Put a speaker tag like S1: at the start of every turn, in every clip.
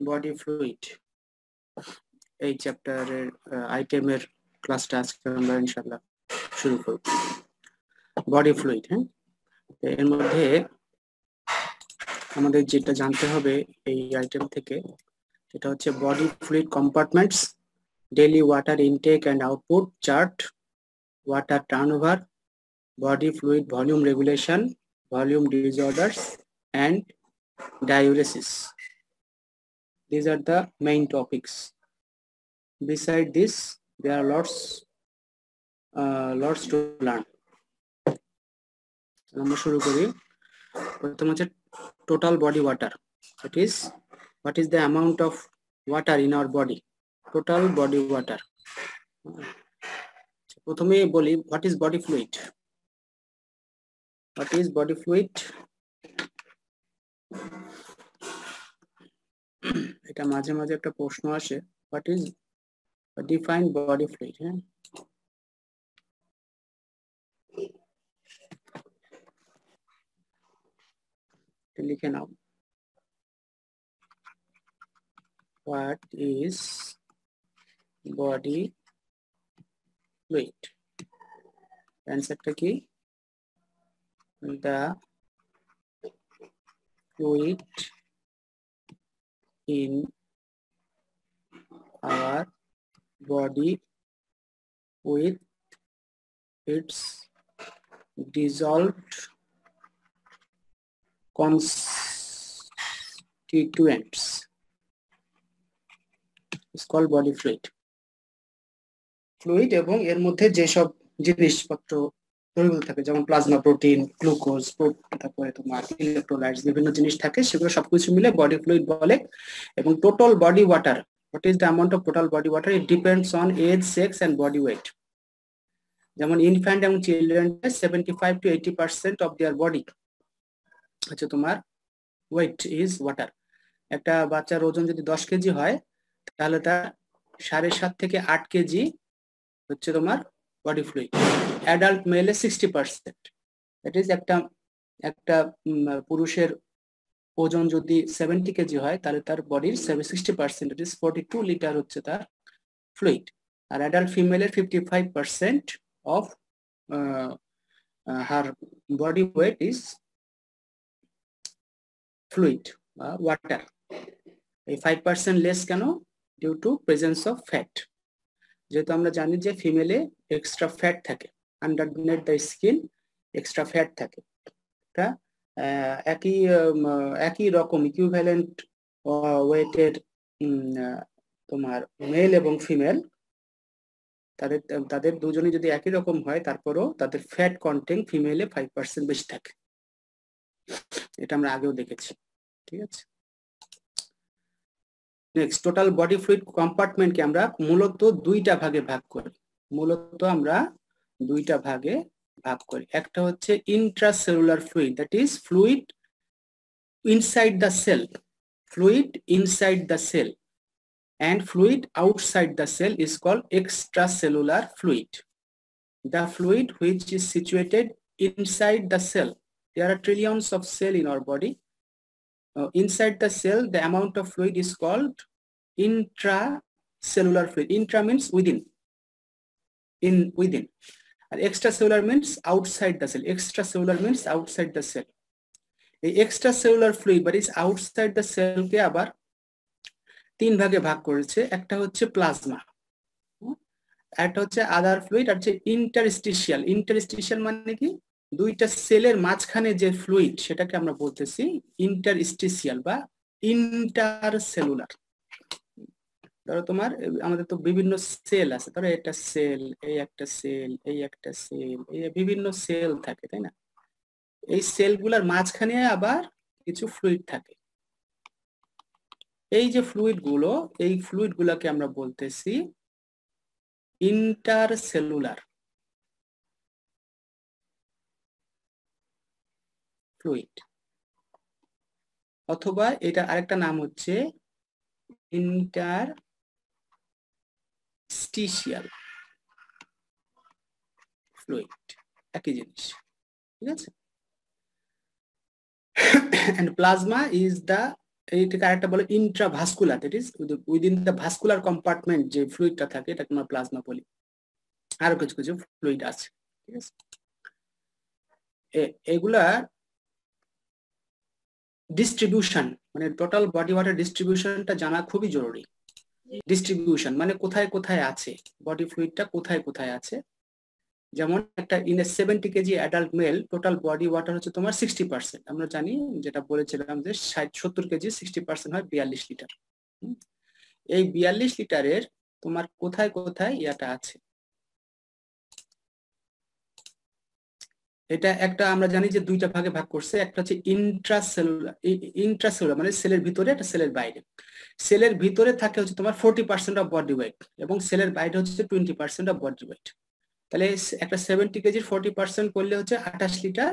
S1: Body fluid এই চ্যাপ্টারের আইটেমের ক্লাসটা আজকে আমরা ইনশাআল্লাহ শুরু করব। বডি ফ্লুইড, হ্যাঁ, এর মধ্যে আমাদের যেটা জানতে হবে এই আইটেম থেকে সেটা হচ্ছে body fluid compartments, daily water intact and output chart, water turnover, body fluid volume regulation, volume disorders, and diuresis. These are the main topics. Beside this, there are lots to learn. আমরা শুরু করি। প্রথম হচ্ছে total body water. That is, what is the amount of water in our body? Total body water. প্রথমে বলি, what is body fluid? What is body fluid? এটা মাঝে মাঝে একটা প্রশ্ন আসে, what is define body fluid? হ্যাঁ, লিখে নাও, what is body fluid? অ্যান্সারটা কি? the fluid in our body with its dissolved constituents is called body fluid. Fluid এবং এর মধ্যে যেসব জিনিসপত্র দ্রবীভূত থাকে, যেমন প্লাজমা, প্রোটিন, গ্লুকোজ, তারপরে তোমার ইলেকট্রোলাইটস, বিভিন্ন জিনিস থাকে, সেগুলো সবকিছু মিলে বডি ফ্লুইড বলে। এবং total body water, what is the amount of total body water? It depends on age, sex and body weight. যেমন ইনফ্যান্ট এবং children 75 to 80% of their body হচ্ছে তোমার ওয়েট ইজ ওয়াটার। একটা বাচ্চার ওজন যদি 10 কেজি হয় তাহলে তার 7.5 থেকে 8 কেজি হচ্ছে তোমার বডি ফ্লুইড। অ্যাডাল্ট মেলে 60%। দ্যাট ইজ একটা পুরুষের ওজন যদি 70 কেজি হয় তাহলে তার বডির 60%, দ্যাট ইজ 42 লিটার হচ্ছে তার ফ্লুইড। আর অ্যাডাল্ট ফিমেলের 55% of her body weight is fluid বা ওয়াটার। এই 5% লেস কেন? Due to presence of fat. যেহেতু আমরা জানি যে ফিমেলে এক্সট্রা ফ্যাট থাকে, underneath the skin extra fat থাকে। এটা একই রকম ইকুইভ্যালেন্ট ওয়েটের তোমার মেল এবং ফিমেল, তাদের দুজনে যদি একই রকম হয় তারপরও তাদের ফ্যাট কন্টেন্ট ফিমেলে 5% বেশি থাকে। এটা আমরা আগেও দেখেছি, ঠিক আছে। নেক্সট, টোটাল বডি ফ্লুইড কম্পার্টমেন্টকে আমরা মূলত দুইটা ভাগে ভাগ করি। একটা হচ্ছে intracellular fluid, that is fluid inside the cell, and fluid outside the cell is called extracellular fluid. The fluid which is situated inside the cell, there are trillions of cells in our body. Inside the cell, the amount of fluid is called intracellular fluid. Intra means within. And extracellular means outside the cell. Extracellular means outside the cell. The extracellular fluid, but is outside the cell কে আবার তিন ভাগে ভাগ করেছে। একটা হচ্ছে plasma, একটা হচ্ছে আদার fluid, আর হচ্ছে ইন্টারস্টিশিয়াল। ইন্টারস্টিশিয়াল মানে কি? দুইটা সেলের মাঝখানে যে ফ্লুইড সেটাকে আমরা বলতেছি ইন্টারস্টিশিয়াল বা ইন্টারসেলুলার। ধরো তোমার আমাদের তো বিভিন্ন সেল আছে, ধরো একটা সেল, এই একটা সেল, এই একটা সেল, এই বিভিন্ন সেল থাকে, তাই না? এই সেলগুলোর মাঝখানে আবার কিছু ফ্লুইড থাকে। এই যে ফ্লুইডগুলো, এই ফ্লুইডগুলোকে আমরা বলতেছি ইন্টারসেলুলার ফ্লুইড, অথবা এটা আরেকটা নাম হচ্ছে ইন্টারস্টিশিয়াল ফ্লুইড, একই জিনিস, ঠিক আছে। And plasma is the এইটাকে আরেকটা বলে intravascular, that is within the vascular compartment যে ফ্লুইডটা থাকে এটাকে আমরা প্লাজমা বলি। আরো কিছু কিছু ফ্লুইড আছে, ঠিক আছে। এগুলা ডিস্ট্রিবিউশন মানে টোটাল বডি ওয়াটার ডিস্ট্রিবিউশনটা জানা খুবই জরুরি। ডিস্ট্রিবিউশন মানে কোথায় কোথায় আছে বডি ফ্লুইডটা, কোথায় কোথায় আছে। যেমন একটা in a 70 KG adult male total body water হচ্ছে তোমার 60%। আমরা জানি যেটা বলেছিলাম যে 70 কেজি 60% হয় 42 লিটার। এই 42 লিটারের তোমার কোথায় কোথায় ইয়াটা আছে, এটা একটা আমরা জানি যে দুইটা ভাগে ভাগ করছে। একটা হচ্ছে ইন্ট্রাসেলুলার মানে সেলের ভিতরে, একটা সেলের বাইরে। সেলের ভিতরে থাকে হচ্ছে তোমার 40% অফ বডি ওয়েট এবং সেলের বাইরে হচ্ছে 20% অফ বডি ওয়েট। তাহলে একটা 70 কেজির 40% করলে হচ্ছে 28 লিটার,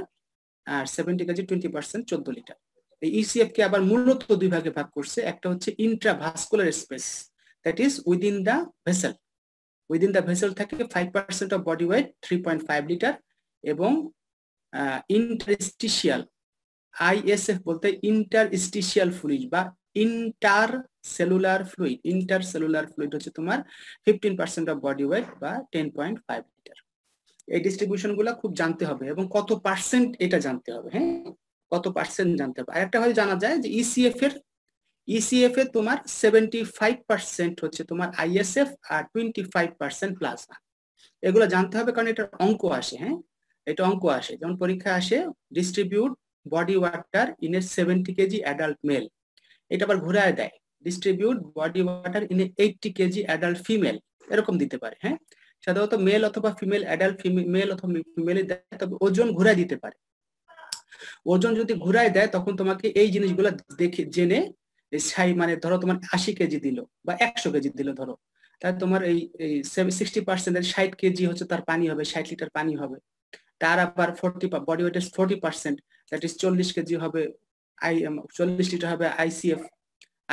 S1: আর 70 কেজি 20% 14 লিটার। এই ইসিএফ কে আবার মূলত দুই ভাগে ভাগ করছে। একটা হচ্ছে intravascular space, that is within the vessel. Within the vessel থাকে 5% অফ বডি ওয়েট 3.5 লিটার, এবং ইন্টারস্টিশিয়াল, আইএসএফ বলতে ইন্টারস্টিশিয়াল ফ্লুইড বা ইন্টারসেলুলার ফ্লুইড। ইন্টারসেলুলার ফ্লুইড হচ্ছে তোমার 15% অফ বডি ওয়েট বা 10.5 লিটার। এই ডিস্ট্রিবিউশন গুলা খুব জানতে হবে এবং কত পার্সেন্ট এটা জানতে হবে। হ্যাঁ, কত পার্সেন্ট জানতে হবে। আরেকটা ভাবে জানা যায় যে ইসিএফ এর তোমার 75% হচ্ছে তোমার আইএসএফ আর 25% প্লাজমা। এগুলো জানতে হবে কারণ এটা অঙ্ক আসে। হ্যাঁ, এটা অঙ্ক আসে, যেমন পরীক্ষা আসে distribute body water in a 70 KG adult male. এটা আবার ঘুরায় দেয়, distribute body water in a 80 KG adult female, এরকম দিতে পারে। হ্যাঁ, সাধারণত মেল অথবা ফিমেল, অ্যাডাল্ট মেল অথবা ফিমেল দেয়, তবে ওজন ঘুরায় দিতে পারে। ওজন যদি ঘুরায় দেয় তখন তোমাকে এই জিনিসগুলো দেখে জেনে মানে ধরো তোমার 80 কেজি দিল বা 100 কেজি দিল ধরো, তাহলে তোমার এই 60% 60 কেজি হচ্ছে তার পানি হবে, 60 লিটার পানি হবে। তার আবার 40 বডি ওয়েটের 40% দ্যাট ইজ 40 কেজি হবে, 40 লিটার হবে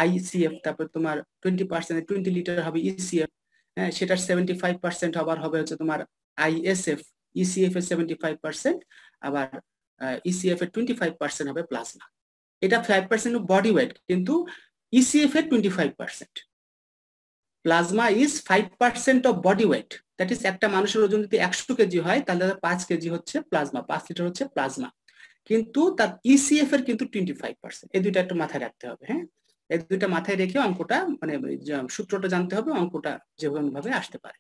S1: আইসিএফ। তারপর তোমার 20% 20 লিটার হবে ইসিএফ। হ্যাঁ, সেটার 75% আবার হবে হচ্ছে তোমার আইএসএফ। ইসিএফ এর 75%, আবার ইসিএফ এর 25% হবে প্লাজমা। এটা 5% বডি ওয়েট, কিন্তু ইসিএফ এর 25%। Plasma is 5% of body wait, that is একটা মানুষের ওজন যদি 100 কেজি হয় তাহলে 5 কেজি হচ্ছে প্লাজমা, 5 লিটার হচ্ছে প্লাজমা। কিন্তু তার ইসিএফ এর কিন্তু 25%। এই দুইটা একটু মাথায় রাখতে হবে। হ্যাঁ, এই দুইটা মাথায় রেখে অঙ্কটা মানে সূত্রটা জানতে হবে, অঙ্কটা যেভাবে ভাবে আসতে পারে।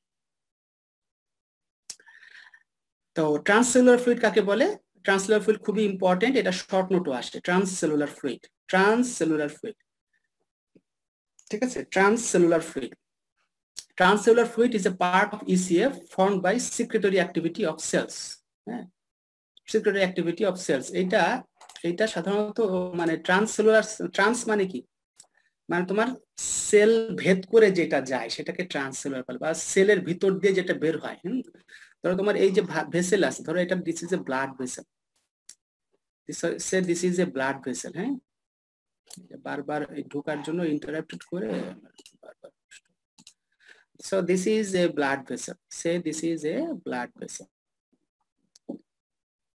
S1: তো ট্রান্সসেলুলার ফ্লুইড কাকে বলে? ট্রান্সসেলুলার ফ্লুইড খুবই ইম্পর্টেন্ট, এটা শর্ট নোটও আসে। ট্রান্সসেলুলার ফ্লুইড, ট্রান্সসেলুলার ফ্লুইড, ঠিক আছে। ট্রান্সসেলুলার fluid, transcellular fluid is a part of ECF formed by secretory activity of cells. হ্যাঁ, secretory activity of cells, এটা সাধারণত মানে ট্রান্সসেলুলার, ট্রান্স মানে কি, মানে তোমার সেল ভেদ করে যেটা যায় সেটাকে ট্রান্সসেলুলার বলে, বা সেলের ভিতর দিয়ে যেটা বের হয়। ধরো তোমার এই যে ভেসেল আছে, ধরো এটা this is A blood vessel, this is A blood vessel. হ্যাঁ, বারবার ঢোকার জন্য ইন্টারাপ্টেড করে বারবার। So this is a blood vessel. Say this is a blood vessel.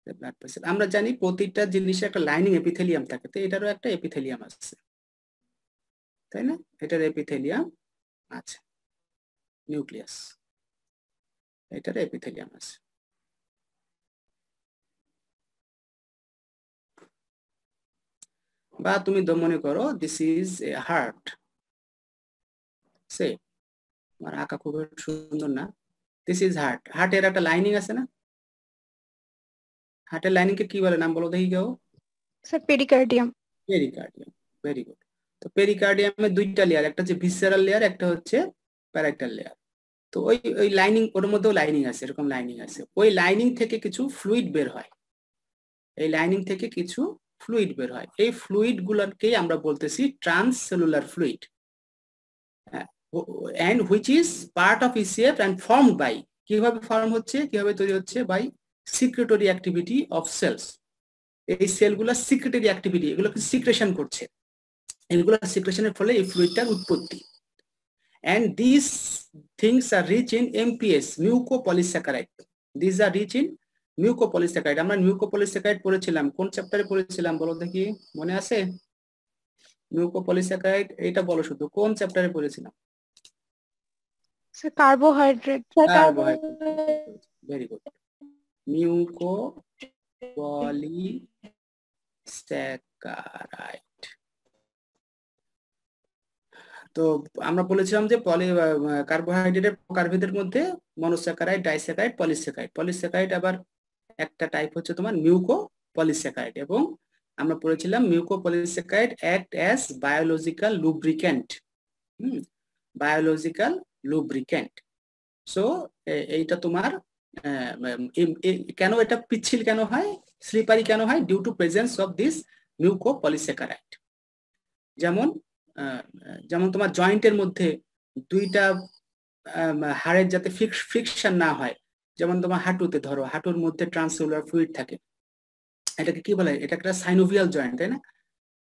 S1: The blood vessel. আমরা জানি প্রতিটা জিনিসের একটা লাইনিং এপিথেলিয়াম থাকে, তো এটারও একটা এপিথেলিয়াম আছে, তাই না? এটার এপিথেলিয়াম আছে, নিউক্লিয়াস, এটার এপিথেলিয়াম আছে। বা তুমি মনে করো দিস ইজ এ হার্ট, সে আমার আঁকা খুব সুন্দর না, দিস ইজ হার্ট। হার্টের একটা লাইনিং আছে না? হার্টের লাইনিং কে কি বলে, নাম বলো দেখি কেউ।
S2: Sir pericardium.
S1: Pericardium, very good. তো পেরিকার্ডিয়ামের দুইটা লেয়ার, একটা হচ্ছে ভিসেরাল লেয়ার, একটা হচ্ছে প্যারাইটাল লেয়ার। তো ওই লাইনিং, ওর মধ্যেও লাইনিং আছে, এরকম লাইনিং আছে। ওই লাইনিং থেকে কিছু ফ্লুইড বের হয়, এই লাইনিং থেকে কিছু ফ্লুইড বের হয়। এই ফ্লুইড গুলোকেই আমরা বলতেছি ট্রান্সসেলুলার fluid, and which is part of ECF and formed by, কিভাবে ফর্ম হচ্ছে, কিভাবে তৈরি হচ্ছে, by secretory activity of cells. এই সেলগুলো সিক্রেটরি অ্যাক্টিভিটি, এগুলোকে সিক্রেশন করছে, এগুলো সিক্রেশনের ফলে এই ফ্লুইডটার উৎপত্তি। and these things are rich in MPS, mucopolysaccharide. These are rich in mucopolysaccharide. আমরা mucopolysaccharide পড়েছিলাম, কোন চ্যাপ্টারে পড়েছিলাম বলো দেখি, মনে আছে? মিউকোপলিস্যাকারাইড এটা বলো শুধু, কোন চ্যাপ্টারে পড়েছিলাম?
S2: কার্বোহাইড্রেট।
S1: Very good. মিউকোপলিস্যাকারাইড। তো আমরা বলেছিলাম যে কার্বোহাইড্রেটের প্রকারভেদের মধ্যে মনোস্যাকারাইড, ডাইস্যাকারাইড, পলিস্যাকারাইড। পলিস্যাকারাইড আবার একটা টাইপ হচ্ছে তোমার মিউকোপলিস্যাকারাইড, এবং আমরা পড়েছিলাম mucopolysaccharide act as biological lubricant. Biological lubricant. So এইটা তোমার কেন এটা পিচ্ছিল কেন হয়, স্লিপারি কেন হয়? Due to presence of this mucopolysaccharide. যেমন তোমার জয়েন্টের মধ্যে দুইটা হাড়ের যাতে ফ্রিকশন না হয়, যেমন তোমার হাঁটুতে ধরো, হাঁটুর মধ্যে ট্রান্সসেলুলার ফ্লুইড থাকে, এটাকে কি বলে? এটা একটা সাইনোভিয়াল জয়েন্ট, তাই না?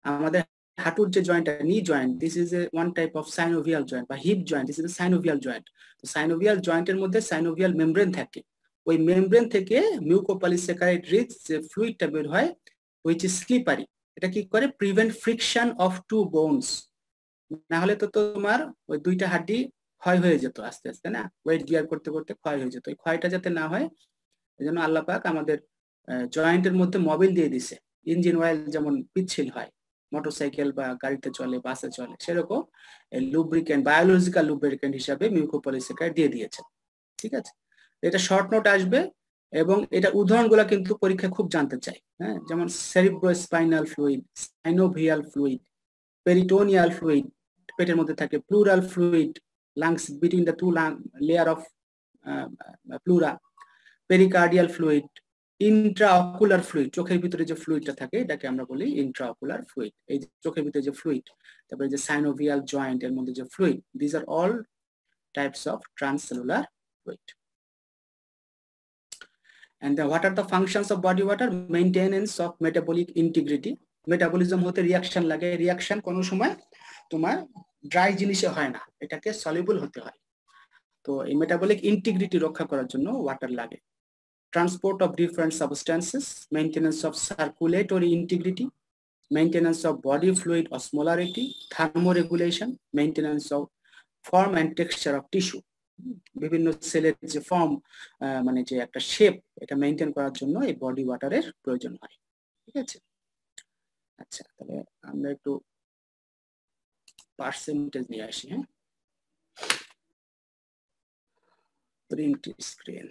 S1: আমাদের হাঁটুর যে জয়েন্টটা, knee joint, this is a one type of synovial joint, বা hip joint, this is a synovial joint. তো সাইনোভিয়াল জয়েন্টের মধ্যে সাইনোভিয়াল মেমব্রেন থাকে, ওই মেমব্রেন থেকে মিউকোপলিস্যাকারাইড রিচ যে ফ্লুইডটা বের হয়, হুইচ ইজ স্লিপারি। এটা কি করে? Prevent friction of two bones. না হলে তো তোমার ওই দুইটা হাড্ডি ক্ষয় হয়ে যেত আস্তে আস্তে, না? ওয়েট বিয়ার করতে করতে ক্ষয় হয়ে যেত। ওই ক্ষয়টা যাতে না হয়, এই জন্য আল্লাহ পাক আমাদের জয়েন্টের মধ্যে মোবিল দিয়ে দিছে। ইঞ্জিন অয়েল যেমন পিচ্ছিল হয়, মোটরসাইকেল বা গাড়িতে চলে, বাসে চলে, সেরকম লুব্রিক্যান্ট, বায়োলজিক্যাল লুব্রিক্যান্ট হিসাবে মিউকোপলিস্যাকারাইড দিয়ে দিয়েছে। ঠিক আছে, এটা শর্ট নোট আসবে, এবং এটা উদাহরণগুলো কিন্তু পরীক্ষা খুব জানতে চাই। হ্যাঁ, যেমন cerebrospinal fluid, synovial fluid, peritoneal fluid, পেটের মধ্যে থাকে, pleural fluid, lungs between the two layer of pleura, pericardial fluid, intraocular fluid, চোখের ভিতরে যে ফ্লুইডটা থাকে এটাকে আমরা বলি ইন্ট্রাঅকুলার ফ্লুইড, এই চোখের ভিতরে যে ফ্লুইড। তারপরে যে সাইনোভিয়াল জয়েন্ট, এর মধ্যে যে fluid, this are all types of transcellular fluid. And then what are the functions of body water? Maintenance of metabolic integrity. Metabolism হতে রিয়াকশন লাগে, রিয়াকশন কোনো সময় তোমার ড্রাই জিনিসে হয় না, এটাকে সলিউবল হতে হয়। তো এই মেটাবলিক ইন্টিগ্রিটি রক্ষা করার জন্য ওয়াটার লাগে। Transport of different substances, maintenance of circulatory integrity, maintenance of body fluid osmolarity, thermoregulation, maintenance of form and texture of tissue. বিভিন্ন সেলের যে ফর্ম, মানে যে একটা শেপ, এটা মেনটেন করার জন্য এই বডি ওয়াটারের প্রয়োজন হয়। ঠিক আছে, আচ্ছা, তাহলে আমরা একটু পার্সেন্টেজ নিয়ে আসি। হ্যাঁ, প্রিন্ট স্ক্রিন।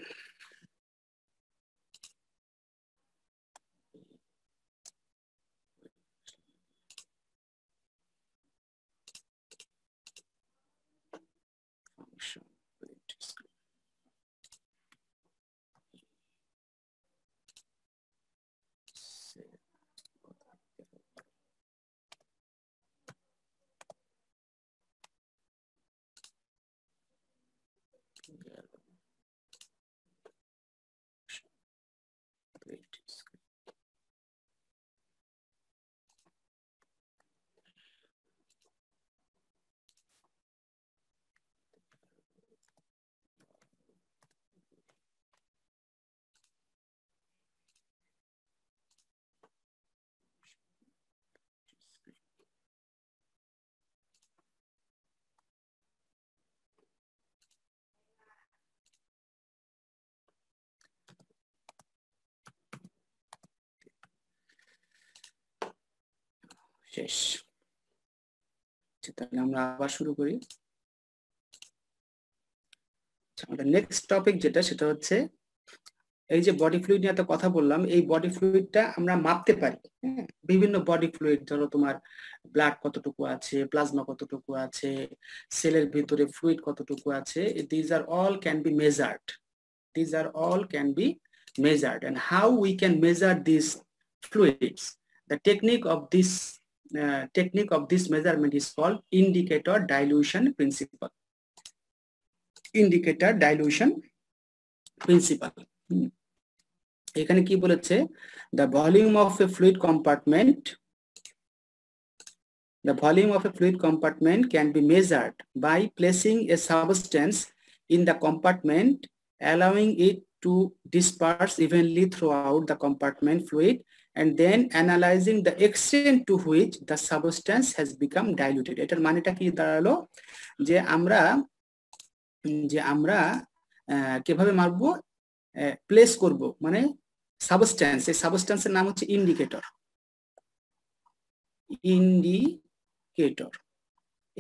S1: শেষ। তাহলে আমরা আবার শুরু করি। আমাদের নেক্সট টপিক যেটা, সেটা হচ্ছে এই যে বডি ফ্লুইড নিয়ে এত কথা বললাম, এই বডি ফ্লুইডটা আমরা মাপতে পারি। হ্যাঁ, বিভিন্ন বডি ফ্লুইড, ধরো তোমার ব্লাড কতটুকু আছে, প্লাজমা কতটুকু আছে, সেলের ভিতরে ফ্লুইড কতটুকু আছে, this are all can be measured. These are all can be measured. And how we can measure these fluids? The technique of this measurement is called indicator dilution principle. Indicator dilution principle. এখানে কি বলেছে? The volume of a fluid compartment can be measured by placing a substance in the compartment, allowing it to disperse evenly throughout the compartment fluid, and then analyzing the extent to which the substance has become diluted. এটার মানেটা কি দাঁড়ালো, যে আমরা কিভাবে মাপবো, place করব, মানে substance, এই সাবস্ট্যান্সের নাম হচ্ছে ইন্ডিকেটর।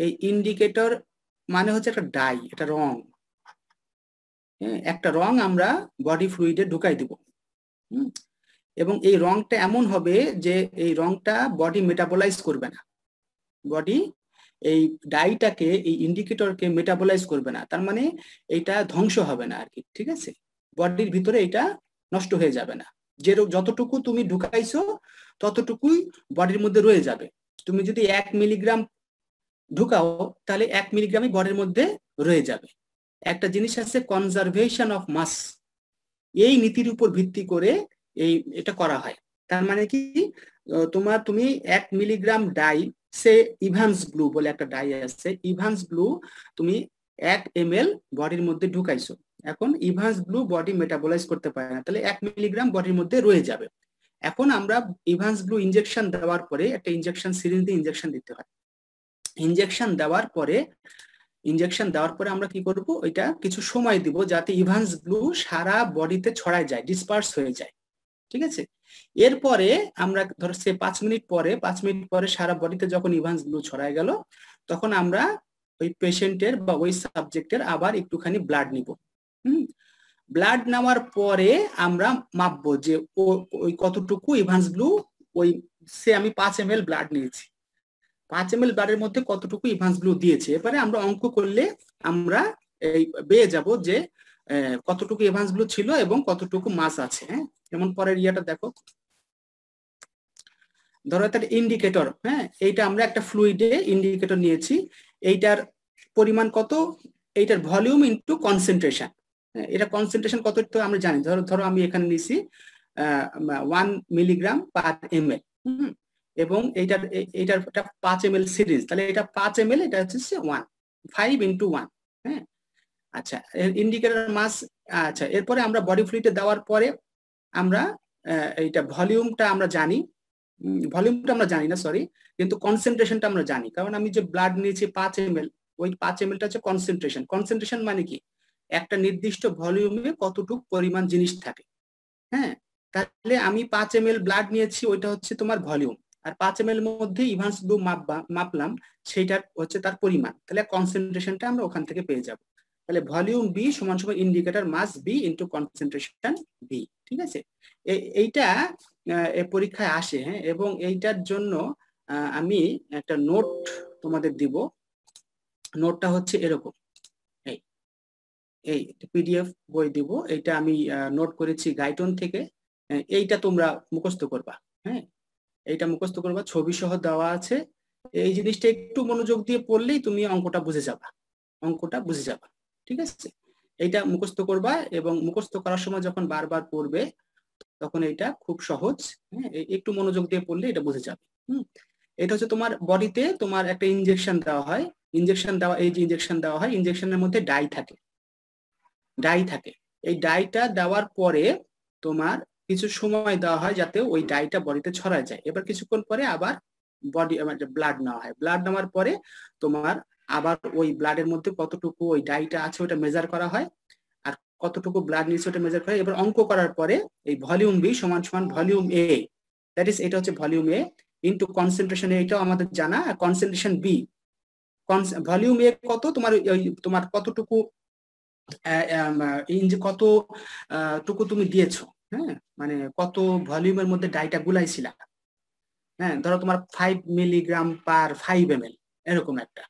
S1: এই ইন্ডিকেটর মানে হচ্ছে একটা ডাই, একটা রং, একটা রং আমরা বডি ফ্লুইডে ঢুকাই দিব, এবং এই রংটা এমন হবে যে এই রংটা বডি মেটাবলাইজ করবে না, বডি এই ডাইটাকে, এই ইন্ডিকেটরকে মেটাবলাইজ করবে না, তার মানে এইটা ধ্বংস হবে না আর কি, ঠিক আছে, বডির ভিতরে এটা নষ্ট হয়ে যাবে না, যে যতটুকু তুমি ঢুকাইছো ততটুকুই বডির মধ্যে রয়ে যাবে। তুমি যদি 1 মিলিগ্রাম ঢুকাও তাহলে 1 মিলিগ্রামই বডির মধ্যে রয়ে যাবে। একটা জিনিস আছে কনজারভেশন অফ মাস, এই নীতির উপর ভিত্তি করে এটা করা হয়। তার মানে কি, তুমি 1 মিলিগ্রাম ডাই, সে ইভান্স ব্লু বলে একটা ডাই আছে, ইভান্স ব্লু তুমি 1 ml বডির মধ্যে ঢুকাইছো, এখন ইভান্স ব্লু বডি মেটাবলাইজ করতে পারে না, তাহলে 1 মিলিগ্রাম বডির মধ্যে রয়ে যাবে। এখন আমরা ইভান্স ব্লু ইনজেকশন দেওয়ার পরে, একটা ইনজেকশন সিরিঞ্জ দিয়ে ইনজেকশন দিতে হয়, ইনজেকশন দেওয়ার পরে আমরা কি করব, ওইটা কিছু সময় দিব যাতে ইভান্স ব্লু সারা বডিতে ছড়ায় যায়, ডিসপার্স হয়ে যায়, ঠিক আছে। এরপরে আমরা ধরো সে 5 মিনিট পরে সারা বডিতে যখন ইভান্স ব্লু ছড়ায় গেল, তখন আমরা ওই পেশেন্টের বা ওই সাবজেক্টের আবার একটুখানি ব্লাড নিব। ব্লাড নেওয়ার পরে আমরা মাপবো যে ওই কতটুকু ইভান্স ব্লু, ওই সে আমি 5 ml ব্লাড নিয়েছি, 5 ml ব্লাডের মধ্যে কতটুকু ইভান্স ব্লু দিয়েছে। এবারে আমরা অঙ্ক করলে আমরা পেয়ে যাব যে কতটুকু ইভান্স ব্লু ছিল এবং কতটুকু মাস আছে। যেমন পরের ইয়াটা দেখো, ধরো একটা ইন্ডিকেটর, এইটা আমরা একটা ফ্লুইডে ইন্ডিকেটর নিয়েছি, এইটার পরিমাণ কত, এইটার ভলিউম ইনটু কনসেন্ট্রেশন, এটা কনসেন্ট্রেশন কত তো আমরা জানি, ধরো আমি এখানে নিয়েছি 1 মিলিগ্রাম পার ml, এবং এইটার 5 ml সিরিজ, তাহলে এটা 5 ml, এটা হচ্ছে 5 × 1। আচ্ছা, ইন্ডিকেটর মাস। আচ্ছা, এরপরে আমরা বডি ফ্লুইডে দেওয়ার পরে আমরা এইটা ভলিউমটা আমরা জানি, না সরি, কিন্তু কনসেন্ট্রেশনটা আমরা জানি, কারণ আমি যে ব্লাড নিয়েছি 5 ml, ওই 5 ml-টা হচ্ছে কনসেন্ট্রেশন। কনসেন্ট্রেশন মানে কি, একটা নির্দিষ্ট ভলিউমে কতটুকু পরিমাণ জিনিস থাকে। তাহলে আমি 5 ml ব্লাড নিয়েছি, ওইটা হচ্ছে তোমার ভলিউম, আর 5 ml এর মধ্যে ইভান্স ব্লু মাপলাম, সেইটা হচ্ছে তার পরিমাণ, তাহলে কনসেন্ট্রেশনটা আমরা ওখান থেকে পেয়ে যাব। তাহলে ভলিউম বি সমান সমান indicator mass B into concentration B, ঠিক আছে। এইটা পরীক্ষায় আসে, এবং এইটার জন্য আমি একটা নোট তোমাদের দিব। নোটটা হচ্ছে এরকম, এই পিডিএফ বই দিব, এইটা আমি নোট করেছি গাইটন থেকে, এইটা তোমরা মুখস্থ করবা। এইটা মুখস্থ করবা, ছবি সহ দেওয়া আছে। এই জিনিসটা একটু মনোযোগ দিয়ে পড়লেই তুমি অঙ্কটা বুঝে যাবা, ঠিক আছে। এইটা মুখস্থ করবা, এবং মুখস্থ করার সময় যখন বারবার পড়বে তখন এটা খুব সহজ, একটু মনোযোগ দিয়ে পড়লে এটা বুঝে যাবে। এটা হচ্ছে তোমার বডিতে তোমার একটা ইনজেকশন দেওয়া হয়, এই যে ইনজেকশন দেওয়া হয়, ইনজেকশনের মধ্যে ডাই থাকে, এই ডাইটা দেওয়ার পরে তোমার কিছু সময় দেওয়া হয় যাতে ওই ডাইটা বডিতে ছড়ায় যায়। এবার কিছুক্ষণ পরে আবার ব্লাড নেওয়া হয়, ব্লাড নেওয়ার পরে তোমার আবার ওই ব্লাডের মধ্যে কতটুকু ওই ডাইটা আছে ওটা মেজার করা হয়, আর কতটুকু ব্লাড নিচ্ছে ওটা মেজার করা হয়। এবার অঙ্ক করার পরে এই ভলিউম বি সমান সমান ভলিউম এ, দ্যাট ইজ এটা হচ্ছে ভলিউম এ ইনটু কনসেন্ট্রেশন, এটাও আমাদের জানা, কনসেন্ট্রেশন বি। ভলিউম এ কত, তোমার কতটুকু কতটুকু তুমি দিয়েছো, মানে কত ভলিউমের মধ্যে ডাইটা গুলাইছিলা। ধরো তোমার 5 মিলিগ্রাম পার 5 ml, এরকম একটা।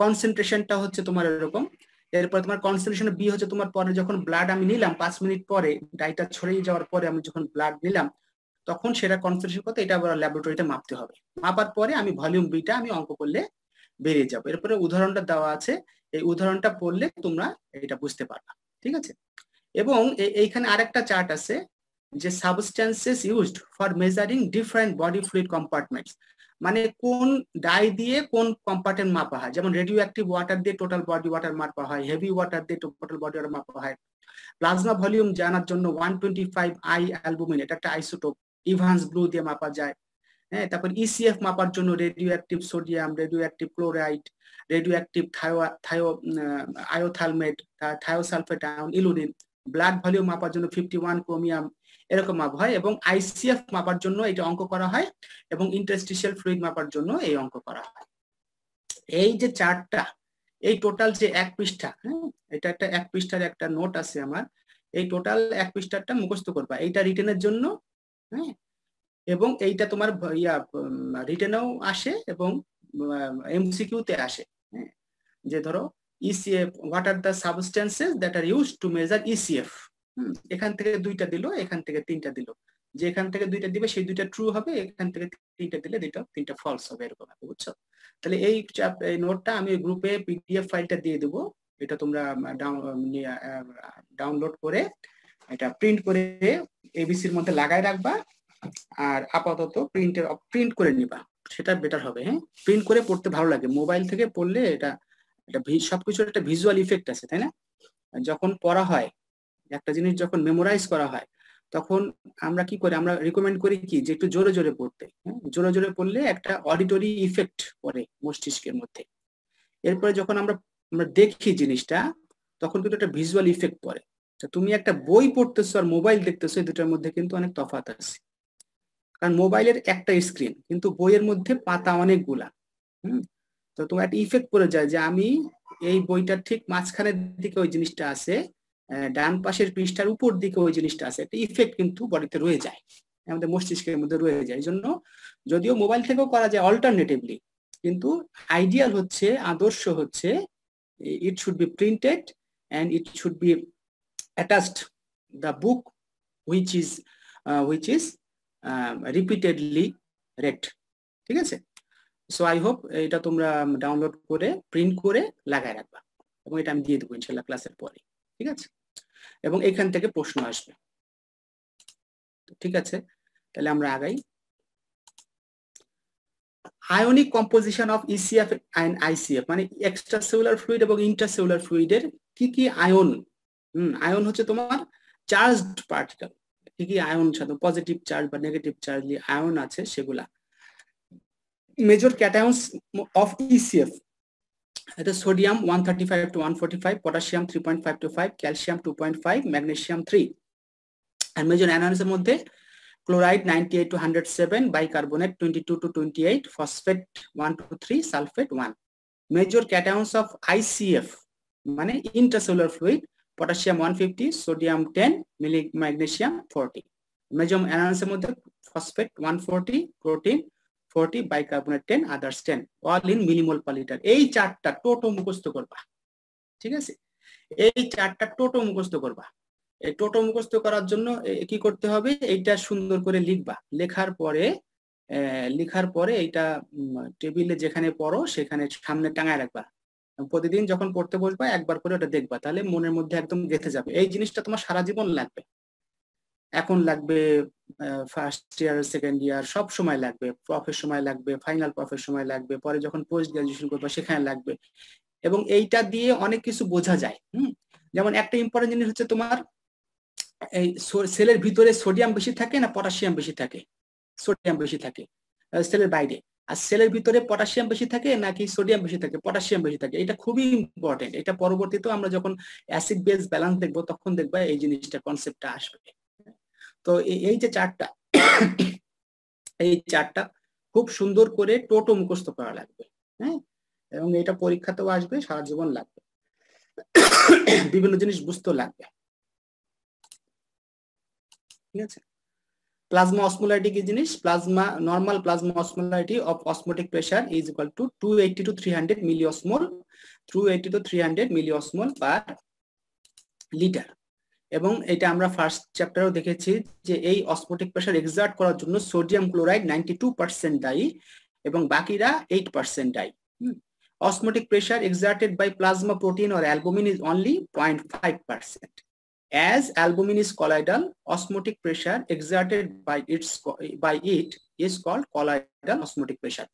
S1: কনসেন্ট্রেশনটা হচ্ছে তোমার এরকম। এরপর তোমার কনসেন্ট্রেশন বি হচ্ছে তোমার পরে যখন ব্লাড আমি নিলাম 5 মিনিট পরে, ডাইটা ছড়িয়ে যাওয়ার পরে আমি যখন ব্লাড নিলাম তখন সেটা কনসেন্ট্রেশন কত, এটা আবার ল্যাবরেটরিতে মাপতে হবে। মাপার পরে আমি ভলিউম বিটা আমি অঙ্ক করলে বেরিয়ে যাবো। এরপরে উদাহরণটা দেওয়া আছে, এই উদাহরণটা পড়লে তোমরা এটা বুঝতে পারবা, ঠিক আছে। এবং এইখানে আরেকটা চার্ট আছে যে substances used for measuring different body fluid compartments, মানে কোন ডাই দিয়ে কোন কম্পার্টমেন্ট মাপা হয়। যেমন রেডিও অ্যাক্টিভ ওয়াটার দিয়ে টোটাল বডি ওয়াটার মাপা হয়, হেভি ওয়াটার দিয়ে টোটাল বডি ওয়াটার মাপা হয়। প্লাজমা ভলিউম জানার জন্য 125 I অ্যালবুমিন, এটা একটা আইসোটোপ, ইভান্স ব্লু দিয়ে মাপা যায়। হ্যাঁ, তারপর ইসিএফ মাপার জন্য radio active sodium, radio active chloride, radio active iothalamate, thiosulphate ion, inulin. Blood volume মাপার জন্য 51 ক্রোমিয়াম, এরকম মাপ হয়। এবং আইসিএফ মাপার জন্য এটা অঙ্ক করা হয়, এবং ইন্টারস্টিশিয়াল ফ্লুইড মাপার জন্য এই অঙ্ক করা হয়। এই যে চার্টটা, এই টোটাল যে 1 পৃষ্ঠা, হ্যাঁ, এটা একটা 1 পৃষ্ঠার একটা নোট আছে আমার, এই টোটাল 1 পৃষ্ঠাটা মুখস্থ করবা, এইটা রিটেনের জন্য। হ্যাঁ, এবং এইটা তোমার রিটেনেও আসে এবং এমসিকিউ তে আসে। হ্যাঁ, যে ধরো ECF, what are the substances that are used to measure ECF. এখান থেকে 2টা দিল, এখান থেকে 3টা দিল, যে এখান থেকে 2টা দিবে সেই 2টা ট্রু হবে, এখান থেকে 3টা দিলে 3টা ফলস হবে, এরকম হবে, বুঝছো? তাহলে এই নোটটা আমি গ্রুপে পিডিএফ ফাইলটা দিয়ে দেবো, এটা তোমরা ডাউনলোড করে এটা প্রিন্ট করে এবিসির মধ্যে লাগায় রাখবা, আর আপাতত প্রিন্ট করে নিবা, সেটা বেটার হবে। হ্যাঁ, প্রিন্ট করে পড়তে ভালো লাগে, মোবাইল থেকে পড়লে এটা সবকিছুর একটা ভিজুয়াল ইফেক্ট আছে, তাই না? যখন পড়া হয় একটা জিনিস, যখন মেমোরাইজ করা হয়, তখন আমরা কি করি, আমরা রিকমেন্ড করি কি যে একটু জোরে জোরে পড়তে। জোরে জোরে পড়লে একটা অডিটরি ইফেক্ট পড়ে মস্তিষ্কের মধ্যে। এরপরে যখন আমরা দেখি জিনিসটা, তখন কিন্তু একটা ভিজুয়াল ইফেক্ট পড়ে। তুমি একটা বই পড়তেছো আর মোবাইল দেখতেছো, এই দুটার মধ্যে কিন্তু অনেক তফাৎ আছে। কারণ মোবাইলের একটা স্ক্রিন, কিন্তু বইয়ের মধ্যে পাতা অনেকগুলা। তো তোমার একটা ইফেক্ট পড়ে যায় যে আমি এই বইটার ঠিক মাঝখানের দিকে ওই জিনিসটা আছে, ডান পাশের পৃষ্ঠার উপর দিকে ওই জিনিসটা আছে, একটা ইফেক্ট কিন্তু বডিতে রয়ে যায়, আমাদের মস্তিষ্কের মধ্যে রয়ে যায়। এই জন্য যদিও মোবাইল থেকেও করা যায় অল্টারনেটিভলি, কিন্তু আইডিয়াল হচ্ছে, আদর্শ হচ্ছে, it should be printed and it should be attached the book which is repeatedly read. ঠিক আছে? সো আই হোপ এটা তোমরা ডাউনলোড করে প্রিন্ট করে লাগায় রাখবা, এবং এটা আমি দিয়ে দেবো ইনশাল্লাহ ক্লাসের পরে। ঠিক আছে? এবং এখান থেকে প্রশ্ন আসবে। ঠিক আছে, তাহলে আমরা আগাই। Ionic composition of ECF and ICF, মানে এক্সট্রাসেলুলার ফ্লুইড এবং ইন্ট্রাসেলুলার ফ্লুইডের কি কি আয়ন। আয়ন হচ্ছে তোমার চার্জড পার্টিকেল, কি কি আয়ন, সাথে পজিটিভ চার্জ বা নেগেটিভ চার্জ আয়ন আছে সেগুলা। মেজর ক্যাটায়নস অফ ইসিএফ, এটা sodium 135 to 145, potassium 3.5 to 5, calcium 2.5, magnesium 3। আর মেজর অ্যানায়নসের মধ্যে chloride 98 to 107, bicarbonate 22 to 28, phosphate 1 to 3, sulphate 1। Major cations of ICF মানে intracellular fluid, potassium 150, sodium 10, magnesium 40। Major অ্যানায়নসের মধ্যে phosphate 140, protein 40, bicarbonate 10, others 10, all in millimole per litre. এই চারটা টোটো মুখস্থ করবা। ঠিক আছে, এই চারটা টোটো মুখস্থ করবা। এই টোটো মুখস্থ করার জন্য কি করতে হবে, এইটা সুন্দর করে লিখবা, লেখার পরে এইটা টেবিলে যেখানে পড়ো সেখানে সামনে টাঙায় রাখবা। প্রতিদিন যখন পড়তে বসবা একবার করে ওটা দেখবা, তাহলে মনের মধ্যে একদম গেঁথে যাবে। এই জিনিসটা তোমার সারা জীবন লাগবে, এখন লাগবে, ফার্স্ট ইয়ার সেকেন্ড ইয়ার সব সময় লাগবে, প্রফের সময় লাগবে, ফাইনাল প্রফের সময় লাগবে, পরে যখন পোস্ট গ্রাজুয়েশন করবা সেখানে লাগবে। এবং এইটা দিয়ে অনেক কিছু বোঝা যায়। যেমন একটা ইম্পর্টেন্ট জিনিস হচ্ছে তোমার এই সেলের ভিতরে সোডিয়াম বেশি থাকে না পটাশিয়াম বেশি থাকে? সোডিয়াম বেশি থাকে সেলের বাইরে, আর সেলের ভিতরে পটাশিয়াম বেশি থাকে নাকি সোডিয়াম বেশি থাকে? পটাশিয়াম বেশি থাকে। এটা খুবই ইম্পর্টেন্ট, এটা পরবর্তীতে আমরা যখন অ্যাসিড বেস ব্যালেন্স দেখবো তখন দেখবা এই জিনিসটা, কনসেপ্টটা আসবে। তো এই যে চার্টটা, এই চার্টটা খুব সুন্দর করে টোটো মুখস্থ করা লাগবে। হ্যাঁ, এবং এটা পরীক্ষাতেও আসবে, সারা জীবন লাগবে, বিভিন্ন জিনিস বুঝতেও লাগবে। ঠিক আছে? প্লাজমা অসমোলারিটি কি জিনিস? Plasma, normal plasma osmolarity of osmotic pressure is equal to 280 to 300 milliosmole, 280 to 300 milliosmole per litre. এবং এটা আমরা ফার্স্ট চ্যাপ্টারেও দেখেছি যে এই অসমোটিক প্রেসার এক্সার্ট করার জন্য সোডিয়াম ক্লোরাইড 92% দায়ী এবং বাকিরা 8% দায়ী। Osmotic pressure exerted by plasma protein or albumin is only 0.5%. As albumin is colloidal, osmotic pressure exerted by it is called colloidal osmotic pressure.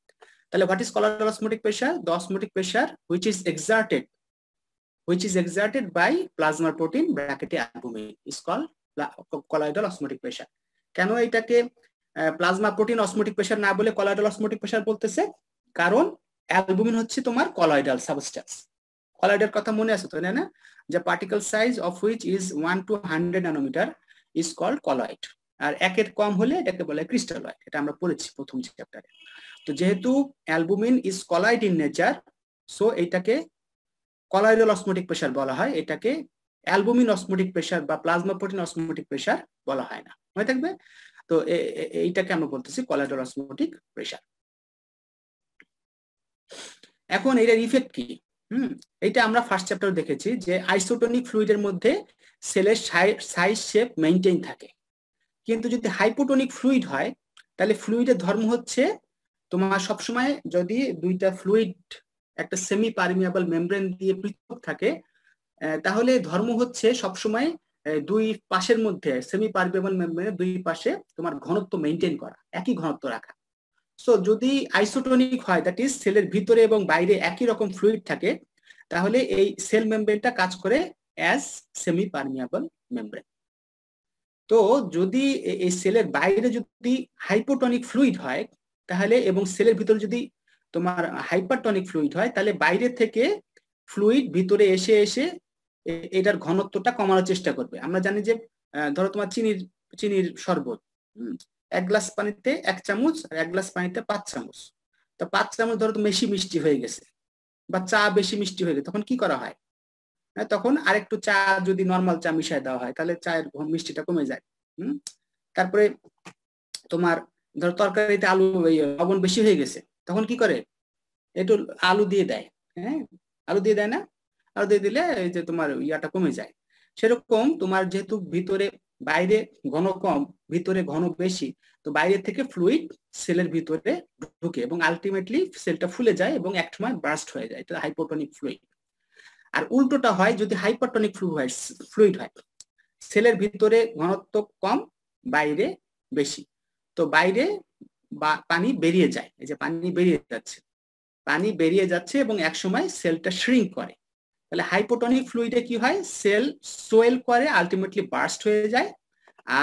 S1: Then what is colloidal osmotic pressure? The osmotic pressure which is exerted by plasma protein bracket albumin is called colloidal osmotic pressure. কেন এটাকে plasma protein osmotic pressure না বলে colloidal osmotic pressure বলতেছে, কারণ albumin হচ্ছে তোমার colloidal substance. কলয়েডের কথা মনে আছে তো, না? যে particle size of which is 1 to 100 nanometre is called colloid, আর একের কম হলে এটাকে বলে ক্রিস্টালয়েড। এটা আমরা পড়েছি প্রথম চ্যাপ্টারে। তো যেহেতু albumin is colloid in nature, so এটাকে কলয়েডাল অসমোটিক প্রেসার বলা হয়, এটাকে অ্যালবুমিন অসমোটিক প্রেসার বা প্লাজমা প্রোটিন অসমোটিক প্রেসার বলা হয় না, মনে থাকবে। তো এইটাকে আমরা বলতেছি কলয়েডাল অসমোটিক প্রেসার। এখন এটার ইফেক্ট কি? এইটা আমরা ফার্স্ট চ্যাপ্টারে দেখেছি যে আইসোটোনিক ফ্লুইডের মধ্যে সেলের সাইজ শেপ মেইনটেইন থাকে, কিন্তু যদি হাইপোটোনিক ফ্লুইড হয় তাহলে ফ্লুইডের ধর্ম হচ্ছে তোমার সবসময়, যদি দুইটা ফ্লুইড একটা সেমি পারমিয়াবল মেমব্রেন দিয়ে পৃথক থাকে, তাহলে ধর্ম হচ্ছে সবসময় দুই পাশের মধ্যে সেমি পারমিয়াবল মেমব্রেনের দুই পাশে তোমার ঘনত্ব মেইনটেইন করা, একই ঘনত্ব রাখা। সো যদি আইসোটোনিক হয়, দ্যাট ইজ সেলের ভিতরে এবং বাইরে একই রকম ফ্লুইড থাকে, তাহলে এই সেল মেমব্রেনটা কাজ করে অ্যাজ সেমি পারমিয়াবল মেমব্রেন। তো যদি এই সেলের বাইরে যদি হাইপোটনিক ফ্লুইড হয় তাহলে, এবং সেলের ভিতরে যদি তোমার হাইপারটনিক ফ্লুইড হয়, তাহলে বাইরে থেকে ফ্লুইড ভিতরে এসে এসে এটার ঘনত্বটা কমানোর চেষ্টা করবে। আমরা জানি যে ধরো তোমার চিনির শরবত, 1 গ্লাস পানিতে 1 চামচ আর 1 গ্লাস পানিতে 5 চামচ। তো 5 চামচ ধরো তো বেশি মিষ্টি হয়ে গেছে বা চা বেশি মিষ্টি হয়ে গেছে, তখন কি করা হয়? তখন আরেকটু চা যদি নর্মাল চা মিশিয়ে দেওয়া হয় তাহলে চায়ের মিষ্টিটা কমে যায়। তারপরে তোমার ধরো তরকারিতে আলু লবণ বেশি হয়ে গেছে, তখন কি করে? একটু আলু দিয়ে দেয়, হ্যাঁ, আলু দিয়ে দেয় না? আলু দিয়ে দিলে এই যে তোমার ইয়াটা কমে যায়। সেরকম তোমার যেহেতু ভিতরে বাইরে ঘন কম, ভিতরে ঘন বেশি, তো বাইরে থেকে ফ্লুইড সেলের ভিতরে ঢুকে এবং আলটিমেটলি সেলটা ফুলে যায় এবং একসময় বার্স্ট হয়ে যায়, এটা হাইপোটনিক ফ্লুইড। আর উল্টোটা হয় যদি হাইপারটনিক ফ্লুইড হয়, সেলের ভিতরে ঘনত্ব কম, বাইরে বেশি, তো বাইরে পানি বেরিয়ে যায়, এই যে পানি বেরিয়ে যাচ্ছে এবং একসময় সেলটা শ্রিঙ্ক করে। তাহলে হাইপোটনিক ফ্লুইডে কি হয়? সেল সোয়েল করে, আলটিমেটলি বার্স্ট হয়ে যায়।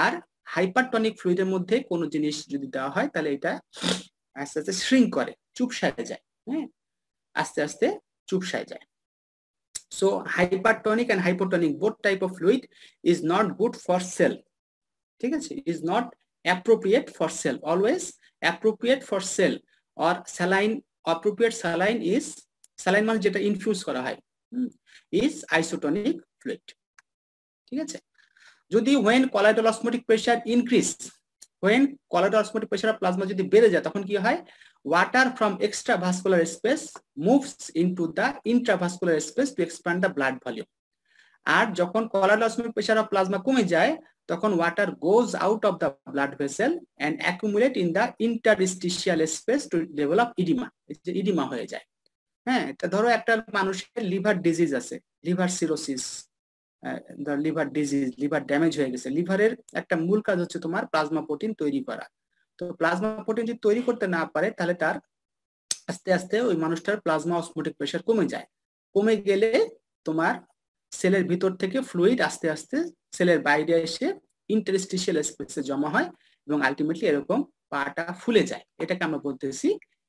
S1: আর হাইপারটনিক ফ্লুইডের মধ্যে কোনো জিনিস যদি দেওয়া হয় তাহলে এটা আস্তে আস্তে শ্রিঙ্ক করে, চুপসায় যায়, হ্যাঁ, আস্তে আস্তে চুপসায় যায়। So hypertonic and hypotonic both type of fluid is not good for cell, ঠিক আছে, is not appropriate for cell, always appropriate for cell or saline, appropriate saline is saline মানে যেটা ইনফিউজ করা হয়, is isotonic fluid, ঠিক আছে। যদি when colloidal osmotic pressure increase, when colloidal osmotic pressure of plasma যদি বেড়ে যায়, তখন কি হয়? Water from extravascular space moves into the intravascular space to expand the blood volume. আর যখন colloidal osmotic pressure of plasma কমে যায়, তখন water goes out of the blood vessel and accumulate in the interstitial space to develop edema, edema হয়ে যায়। হ্যাঁ, ধরো একটা মানুষের লিভার ডিজিজ আছে, liver cirrhosis, liver disease, liver damage হয়ে গেছে। লিভারের একটা মূল কাজ হচ্ছে তোমার প্লাজমা প্রোটিন তৈরি করা। তো প্লাজমা প্রোটিন যদি তৈরি করতে না পারে তাহলে তার আস্তে আস্তে ওই মানুষটার প্লাজমা অসমোটিক প্রেসার কমে যায়। কমে গেলে তোমার সেলের ভিতর থেকে ফ্লুইড আস্তে আস্তে সেলের বাইরে এসে ইন্টারস্টিশিয়াল স্পেসে জমা হয় এবং আলটিমেটলি এরকম পাটা ফুলে যায়। এটাকে আমরা বলতেছি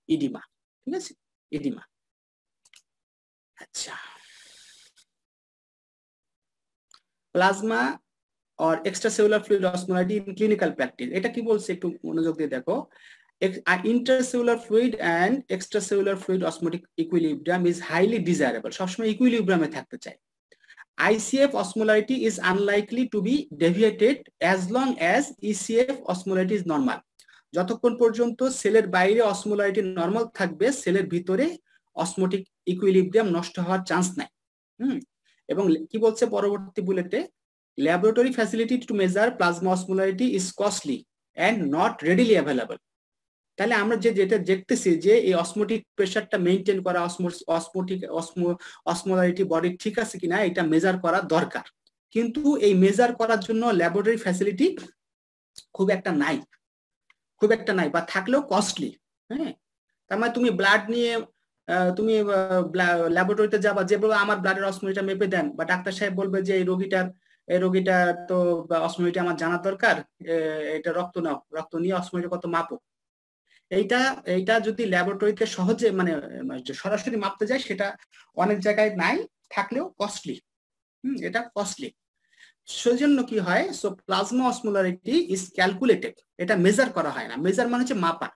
S1: ইডিমা, ঠিক আছে, ইডিমা। আচ্ছা, plasma or extracellular fluid osmolarity in clinical practice, এটা কি বলছে একটু মনোযোগ দিয়ে দেখো। Intercellular fluid and extracellular fluid osmotic equilibrium is highly desirable, সবসময় ইকুইলিব্রিয়ামে থাকতে চাই। ICF osmolarity is unlikely to be deviated as long as ECF osmolarity is normal, যতক্ষণ পর্যন্ত সেলের বাইরে অসমোলারিটি নরমাল থাকবে, সেলের ভিতরে অসমোটিক ইকুইলিব্রিয়াম নষ্ট হওয়ার চান্স নাই। এবং কি বলছে পরবর্তী বুলেটে? Laboratory facility to measure plasma osmolarity is costly and not readily available. তাহলে আমরা যেটা দেখতেছি যে এই অসমোটিক প্রেসারটা মেইনটেইন করা, অসমোলারিটি বডি ঠিক আছে কিনা এটা মেজার করা দরকার, কিন্তু এই মেজার করার জন্য ল্যাবরেটরি ফ্যাসিলিটি খুব একটা নাই বা থাকলেও কস্টলি। হ্যাঁ, তার মানে তুমি ব্লাড নিয়ে তুমি ল্যাবরেটরিতে যাবা, যে বলবে আমার ব্লাডের অসমোলারিটি মেপে দেন, বা ডাক্তার সাহেব বলবে যে এই রোগীটার এই রোগীটা তো অসমোলারিটি আমার জানা দরকার, এটা রক্ত নাও, রক্ত নিয়ে অসমোলারিটি কত মাপো। এইটা এইটা যদি ল্যাবরেটরিতে সহজে মানে সরাসরি মাপতে যায় সেটা অনেক জায়গায় নাই, থাকলেও কস্টলি। এটা কস্টলি। সেজন্য কি হয়, so plasma osmolarity is calculated, এটা মেজার করা হয় না। মেজার মানে হচ্ছে মাপা।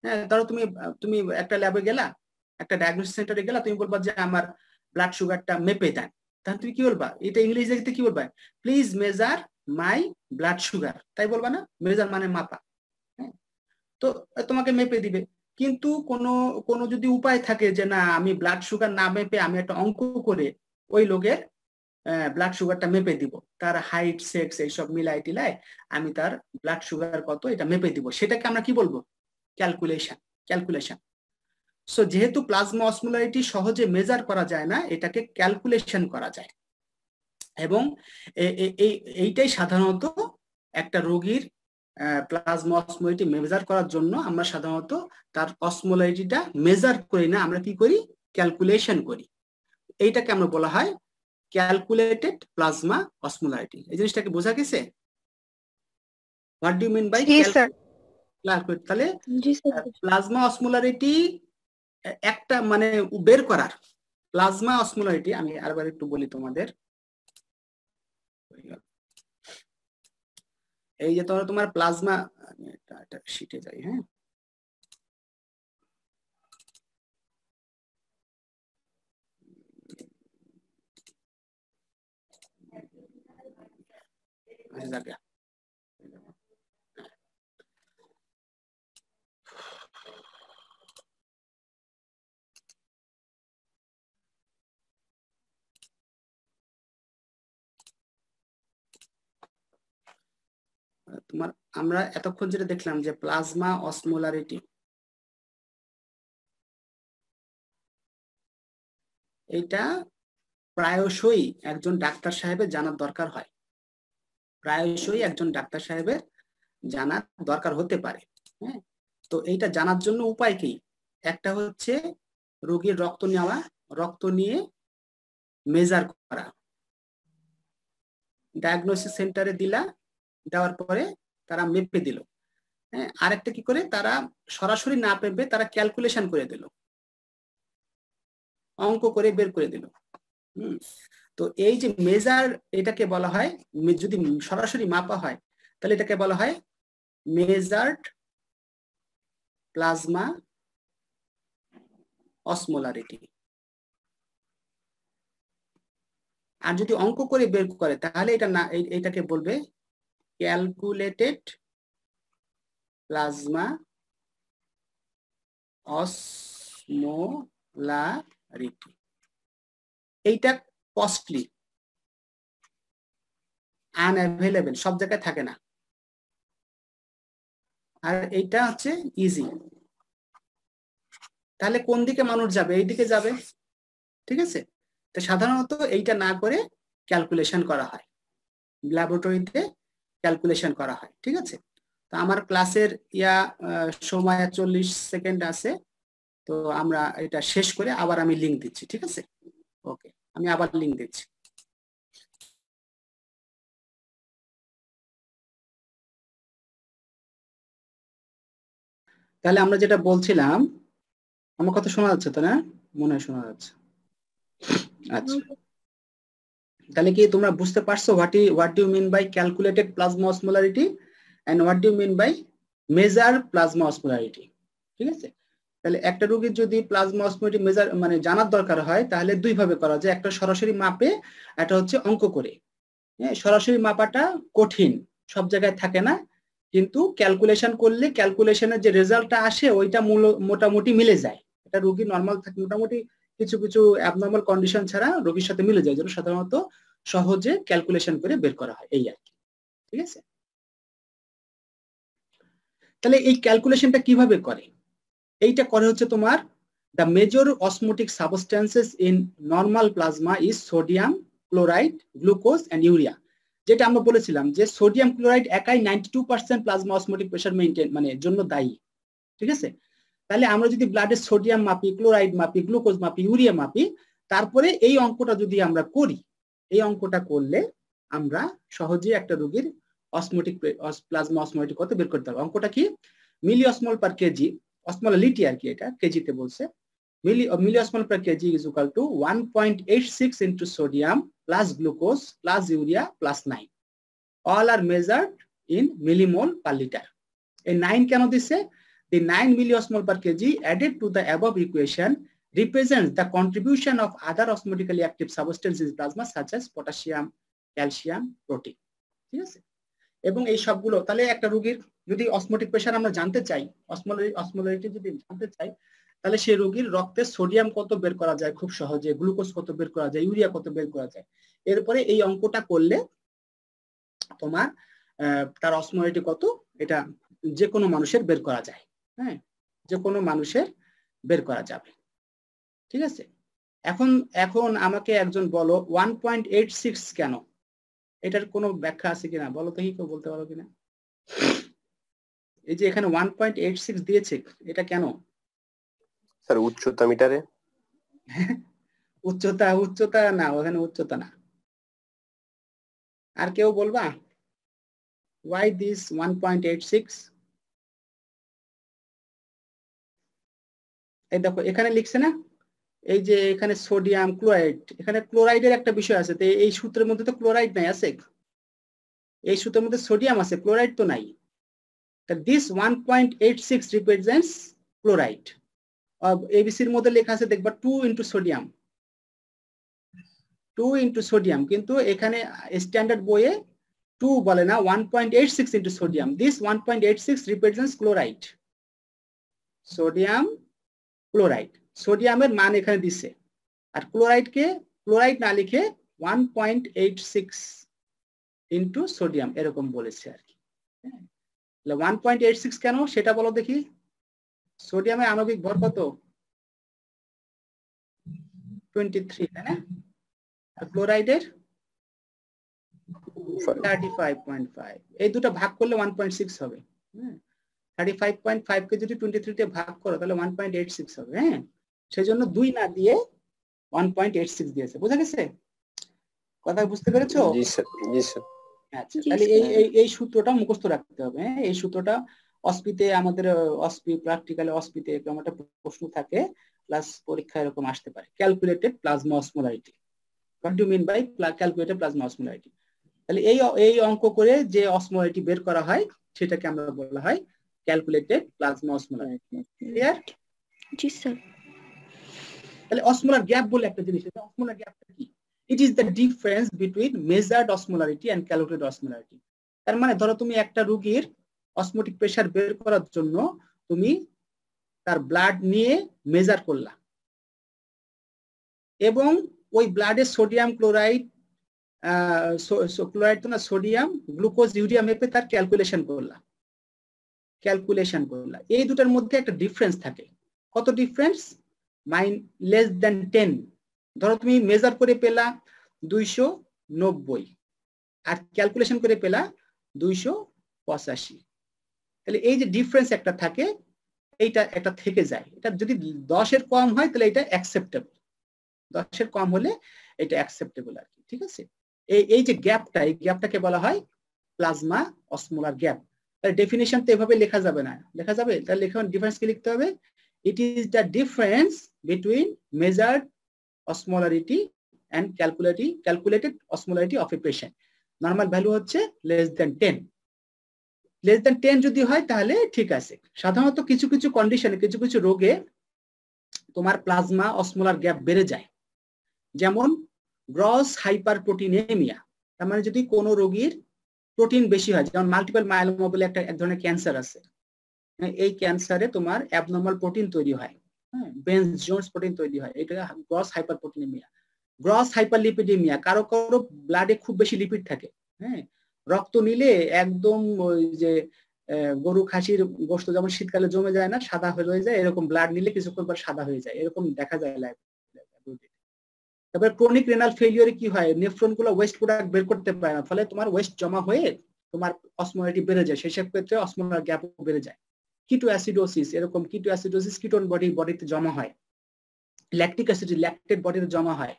S1: হ্যাঁ, ধরো তুমি তুমি একটা ল্যাবে গেলা, একটা ডায়াগনোসিস সেন্টারে গেলা, তুমি বলবা যে আমার ব্লাড সুগারটা মেপে দেন। তাহলে তুমি কি বলবা, এটা ইংরেজিতে কি বলবা, please measure my blood sugar, তাই বলবা না? মেজার মানে মাপা। হ্যাঁ, তো তোমাকে মেপে দিবে। কিন্তু কোনো কোনো যদি উপায় থাকে যে না, আমি ব্লাড সুগার না মেপে আমি একটা অঙ্ক করে ওই লোকের ব্লাড সুগারটা মেপে দিব, তার হাইট সেক্স এইসব মিলাই টিলাই আমি তার ব্লাড সুগার কত এটা মেপে দিব, সেটাকে আমরা কি বলবো, ক্যালকুলেশন। ক্যালকুলেশন। সো যেহেতু প্লাজমা অসমোলারিটি সহজে মেজার করা যায় না, এটাকে ক্যালকুলেশন করা যায়। এবং এইটাই সাধারণত একটা রোগীর প্লাজমা অসমোলারিটি মেজার করার জন্য আমরা সাধারণত তার অসমোলারিটিটা মেজার করি না, আমরা কি করি, ক্যালকুলেশন করি। এইটাকে আমরা বলা হয় ক্যালকুলেটেড প্লাজমা অসমোলারিটি। এই জিনিসটাকে বোঝা গেছে? What do you mean by calculate? তাহলে প্লাজমা অসমোলারিটি একটা মানে বের করার, প্লাজমা অসমোলারিটি আমি আরেকবার একটু বলি তোমাদের। এই যে তোমার প্লাজমা, এটা শিটে যাই, হ্যাঁ, আচ্ছা তোমার আমরা এতক্ষণ যেটা দেখলাম যে প্লাজমা অসমোলারিটি, এটা প্রায়শই একজন ডাক্তার সাহেবের জানার দরকার হয়, প্রায়শই একজন ডাক্তার সাহেবের জানার দরকার হতে পারে। হ্যাঁ, তো এইটা জানার জন্য উপায় কি, একটা হচ্ছে রোগীর রক্ত নেওয়া, রক্ত নিয়ে মেজার করা, ডায়াগনোসিস সেন্টারে দিলা, দেওয়ার পরে তারা মেপে দিল। হ্যাঁ, আরেকটা কি করে, তারা সরাসরি না পেবে তারা ক্যালকুলেশন করে দিল, অঙ্ক করে বের করে দিল। তো এই যে মেজার, এটাকে বলা হয়, যদি সরাসরি মাপা হয় তাহলে এটাকে বলা হয় মেজার্ড প্লাজমা অসমোলারিটি। আর যদি অঙ্ক করে বের করে তাহলে এটা না, এটাকে বলবে ক্যালকুলেটেড প্লাজমা অসমোলারিটি। এইটা কস্টলি, আনঅ্যাভেলেবল, সব জায়গায় থাকে না। আর এইটা হচ্ছে ইজি। তাহলে কোন দিকে মানুষ যাবে, এইদিকে যাবে, ঠিক আছে? তো সাধারণত এইটা না করে ক্যালকুলেশন করা হয়, ল্যাবরেটরিতে ক্যালকুলেশন করা হয়, ঠিক আছে? তো আমার ক্লাসের সময় 40 সেকেন্ড আছে, তো আমরা এটা শেষ করে আবার আমি লিংক দিচ্ছি, ঠিক আছে? ওকে, আমি আবার লিংক দিচ্ছি। তাহলে আমরা যেটা বলছিলাম, আমার কথা শোনা যাচ্ছে তো না? মনে হয় শোনা যাচ্ছে। আচ্ছা, তাহলে কি তোমরা বুঝতে পারছো what do you mean by calculated plasma osmolarity and what do you mean by measure plasma osmolarity? ঠিক আছে? তাহলে একটা রোগীর যদি প্লাজমা অসমোলারিটি মেজার মানে জানার দরকার হয় তাহলে দুই ভাবে করা যায়, একটা সরাসরি মাপে, একটা হচ্ছে অঙ্ক করে। হ্যাঁ, সরাসরি মাপাটা কঠিন, সব জায়গায় থাকে না, কিন্তু ক্যালকুলেশন করলে ক্যালকুলেশনের যে রেজাল্টটা আসে ওইটা মোটামুটি মিলে যায়। এটা রোগী নর্মাল থাকে মোটামুটি, কিছু কিছু অ্যাবনর্মাল কন্ডিশন ছাড়া রোগীর সাথে মিলে যায়, যেটা সাধারণত সহজে ক্যালকুলেশন করে বের করা হয়, এই আর কি। ঠিক আছে? তাহলে এই ক্যালকুলেশনটা কিভাবে করে? এইটা করে হচ্ছে তোমার, the major osmotic substances in normal plasma is sodium chloride, glucose and urea। যেটা আমরা বলেছিলাম যে সোডিয়াম ক্লোরাইড একাই 92% প্লাজমা অসমোটিক প্রেসার মেইনটেইন মানে জন্য দায়ী, ঠিক আছে? তাহলে আমরা যদি ব্লাডে সোডিয়াম মাপি, ক্লোরাইড মাপি, গ্লুকোজ মাপি, ইউরিয়া মাপি, তারপরে এই অঙ্কটা যদি আমরা করি, এই অঙ্কটা করলে আমরা সহজেই একটা রোগীর অসমোটিক প্লাজমা অসমোলারিটি কত বের করতে পারবো। অঙ্কটা কি, মিলি অসমোল পার কেজি, অসমোলারিটি আর কি, এটা কেজিতে বলছে, milli osmole per KG is equal to 1.86 into sodium plus glucose plus urea plus 9, all are measured in millimole per litre. এই 9 কেন দিছে? The 9 milliosmol per kg added to the above equation represents the contribution of other osmotically active substances in plasma such as potassium, calcium, protein. ঠিক আছে? এবং এই সবগুলো তাহলে একটা রোগীর যদি অসমোটিক প্রেসার আমরা জানতে চাই, অসমোলারিটি যদি জানতে চাই, তাহলে সেই রোগীর রক্তে সোডিয়াম কত বের করা যায় খুব সহজে, গ্লুকোজ কত বের করা যায়, ইউরিয়া কত বের করা যায়, এরপরে এই অঙ্কটা করলে তোমার তার অসমোলারিটি কত এটা যে কোনো মানুষের বের করা যায়। হ্যাঁ, যে কোনো মানুষের বের করা যাবে। ঠিক আছে, এখন আমাকে একজন বলো 1.86 কেন, এটার কোনো ব্যাখ্যা আছে কিনা বলো তো, কেউ বলতে পারো কিনা? এই যে এখানে 1.86 দিয়েছে, এটা কেন?
S3: স্যার উচ্চতা মিটারে।
S1: উচ্চতা না, ওখানে উচ্চতা না। আর কেউ বলবা why this 1.86? এই দেখো এখানে লিখছে না, এই যে এখানে সোডিয়াম ক্লোরাইড, এখানে ক্লোরাইডের একটা বিষয় আছে, তো এই সূত্রের মধ্যে তো ক্লোরাইড নাই, আছে? এই সূত্রের মধ্যে সোডিয়াম আছে, ক্লোরাইড তো নাই। This 1.86 represents chloride. এবিসির মধ্যে লেখা আছে দেখবা 2 ইনটু সোডিয়াম, 2 ইনটু সোডিয়াম, কিন্তু এখানে স্ট্যান্ডার্ড বইয়ে 2 বলে না, 1.86 into sodium. This 1.86 represents chloride, sodium chloride, সোডিয়ামের মান এখানে দিছে, আর ক্লোরাইডকে ক্লোরাইড না লিখে 1.86 ইনটু সোডিয়াম এরকম বলেছে আর কি। 1.86 কেন সেটা বলো দেখি। সোডিয়ামের আণবিক ভর কত? 23, তাই না? আর ক্লোরাইডের 35.5, এই দুটো ভাগ করলে 1.6 হবে। 35.5 কে যদি 23 তে ভাগ করো তাহলে 1.86 হবে। হ্যাঁ, সেজন্য 2 না দিয়ে 1.86 দিয়েছে। বুঝা গেছে? কথা বুঝতে পেরেছো?
S3: জি স্যার, জি স্যার।
S1: আচ্ছা, তাহলে এই সূত্রটা মুখস্থ রাখতে হবে। হ্যাঁ, এই সূত্রটা অসপিতে আমাদের প্র্যাকটিক্যালি অসপিতে এরকম একটা প্রশ্ন থাকে, প্লাস পরীক্ষা এরকম আসতে পারে, calculated plasma osmolarity. What do mean by calculated plasma osmolarity? তাহলে এই অঙ্ক করে যে অসমোলারিটি বের করা হয় সেটাকে আমরা বলা হয় ক্যালকুলেটেড প্লাজমা অসমোলারিটি। ক্লিয়ার?
S2: জি স্যার।
S1: তাহলে অসমোলার গ্যাপ বলে একটা জিনিস আছে। অসমোলার গ্যাপটা কি? It is the difference between measured osmolarity and calculated osmolarity. তার মানে ধরো তুমি একটা রোগীর অসমোটিক প্রেসার বের করার জন্য তুমি তার ব্লাড নিয়ে মেজার করলা এবং ওই ব্লাডে সোডিয়াম ক্লোরাইড, ক্লোরাইড তো না, সোডিয়াম গ্লুকোজ ইউরিয়া মেপে তার ক্যালকুলেশন করলা। এই দুটার মধ্যে একটা ডিফারেন্স থাকে। কত ডিফারেন্স? Less than 10। ধরো তুমি মেজার করে পেলা 290 আর ক্যালকুলেশন করে পেলা 285, তাহলে এই যে ডিফারেন্স একটা থাকে, এইটা একটা থেকে যায়। এটা যদি 10-এর কম হয় তাহলে এটা অ্যাকসেপ্টেবল, 10-এর কম হলে এটা অ্যাকসেপ্টেবল আর কি। ঠিক আছে, এই যে গ্যাপটা, এই গ্যাপটাকে বলা হয় প্লাজমা অসমোলার গ্যাপ। তাহলে ডেফিনিশন তো এভাবে লেখা যাবে না, লেখা যাবে? তাহলে ডিফারেন্স কি লিখতে হবে? ইট is the difference between measured osmolarity and calculated osmolarity of a patient. Normal value হচ্ছে লেস দেন 10। লেস দেন 10 যদি হয় তাহলে ঠিক আছে। সাধারণত কিছু কিছু কন্ডিশনে, কিছু কিছু রোগে তোমার প্লাজমা অসমোলার গ্যাপ বেড়ে যায়, যেমন গ্রস হাইপারপ্রোটিনেমিয়া। তার মানে যদি কোনো রোগীর প্রোটিন বেশি হয়, যেমন মাল্টিপল মায়োলোমা বলে এক ধরনের ক্যান্সার আছে, এই ক্যান্সারে তোমার অ্যাবনর্মাল প্রোটিন তৈরি হয়, বেঞ্জ জোন্স প্রোটিন তৈরি হয়, এটা গ্রস হাইপারপ্রোটিনেমিয়া। গ্রস হাইপারলিপিডেমিয়া, কারো কারো ব্লাডে খুব বেশি লিপিড থাকে। হ্যাঁ, রক্ত নিলে একদম ওই যে গরু খাসির গোশত যেমন শীতকালে জমে যায় না, সাদা হয়ে যায়, এরকম ব্লাড নিলে কিছুক্ষণ পর সাদা হয়ে যায়, এরকম দেখা যায় লাইভ। তারপরে ক্রনিক রেনাল ফেলিওরে কি হয়? নেফ্রন গুলো ওয়েস্ট প্রোডাক্ট বের করতে পারে না, ফলে তোমার ওয়েস্ট জমা হয়ে তোমার অসমোলারিটি বেড়ে যায়, সেই সব ক্ষেত্রে অসমোলার গ্যাপ বেড়ে যায়। কিটোঅ্যাসিডোসিস, এরকম কিটোঅ্যাসিডোসিস কিটোন বডিতে জমা হয়, ল্যাকটিক অ্যাসিড ল্যাকটেট বডিতে জমা হয়,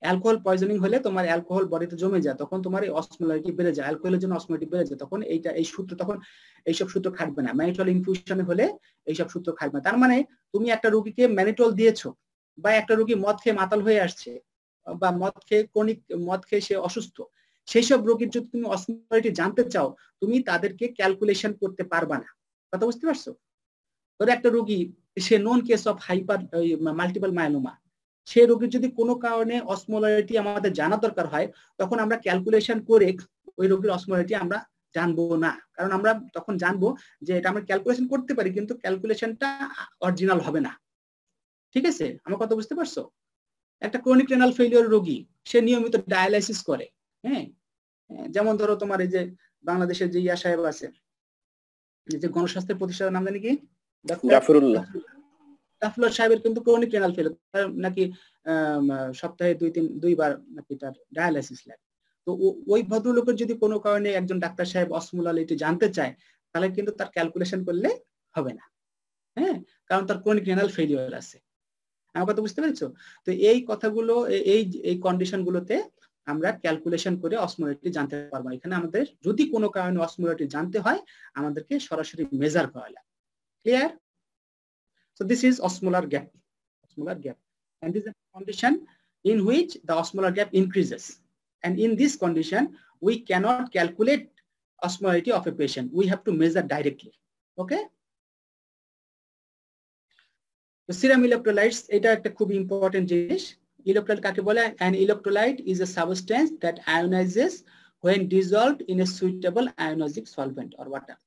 S1: অ্যালকোহল পয়জনিং হলে তোমার অ্যালকোহল বডিতে জমে যায়, তখন তোমার এই অসমোলারিটি বেড়ে যায়, অ্যালকোহলের জন্য অসমোলারিটি বেড়ে যায়, তখন এই সূত্র তখন এইসব সূত্র খাটবে না। ম্যানিটল ইনফিউশন হলে এইসব সূত্র খাটবে না। তার মানে তুমি একটা রোগীকে ম্যানিটল দিয়েছো, বা একটা রোগী মদ খেয়ে মাতাল হয়ে আসছে, বা মদ খেয়ে সে অসুস্থ, সেই সব রোগীর যদি তুমি অসমোলারিটি জানতে চাও, তুমি তাদেরকে ক্যালকুলেশন করতে পারবা না। কথা বুঝতে পারছো? ধরো একটা রোগী, সে known case of hyper multiple myeloma, সে রোগীর যদি কোনো কারণে অসমোলারিটি আমাদের জানা দরকার হয়, তখন আমরা ক্যালকুলেশন করে ওই রোগীর অসমোলারিটি আমরা জানবো না, কারণ আমরা তখন জানবো যে এটা আমরা ক্যালকুলেশন করতে পারি, কিন্তু ক্যালকুলেশনটা অরিজিনাল হবে না। ঠিক আছে, আমার কথা বুঝতে পারছো? একটা ক্রনিক রেনাল ফেলিওর রোগী, সে নিয়মিত ডায়ালাইসিস করে, হ্যাঁ, যেমন ধরো তোমার এই যে বাংলাদেশের যে ইয়া সাহেব আছে, যে গণস্বাস্থ্য প্রতিষ্ঠানের নাম জানি কি,
S3: জাফরুল্লাহ
S1: সাহেবের কিন্তু ক্রনিক রেনাল ফেলিওর, নাকি সপ্তাহে দুইবার নাকি তার ডায়ালাইসিস লাগে। তো ওই ভদ্রলোকের যদি কোনো কারণে একজন ডাক্তার সাহেব অসমোলারিটি জানতে চায়, তাহলে কিন্তু তার ক্যালকুলেশন করলে হবে না, হ্যাঁ, কারণ তার ক্রনিক রেনাল ফেলিওর আছে। আমার কথা বুঝতে পেরেছো? তো এই কথাগুলো, এই কন্ডিশন গুলোতে আমরা ক্যালকুলেশন করে অসমোলারিটি জানতে পারবো। এখানে আমাদের যদি কোনো কারণে অসমোলারিটি জানতে হয়, আমাদেরকে সরাসরি মেজার করা লাগে। Clear? So this is osmolar gap, and this is a condition in which the osmolar gap increases, and in this condition we cannot calculate osmolarity of a patient, we have to measure directly. Okay, so serum electrolytes, এটা একটা খুব important জিনিস। Electrolyte কাকে বলে? an electrolyte is a substance that ionizes when dissolved in a suitable ionizic solvent or water.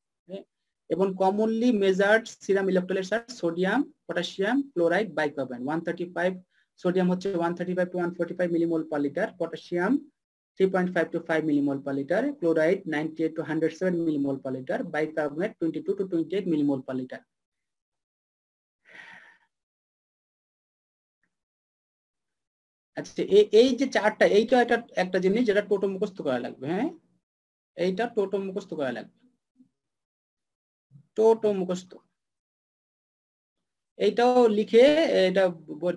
S1: এবং commonly measured serum electrolytes are sodium, potassium, chloride, bicarbonate. 135 sodium হচ্ছে 135 to 145 millimole per liter, potassium 3.5 to 5 millimole per liter, chloride 98 to 107 millimole per liter, bicarbonate 22 to 28 millimole per liter. আচ্ছা, এই যে চারটা, এইটা একটা জিনিস যেটা টোটো মুখস্থ করা লাগবে। হ্যাঁ, এইটা টোটো মুখস্থ করা লাগবে, টোটো মুখস্থ। এইটাও লিখে এটা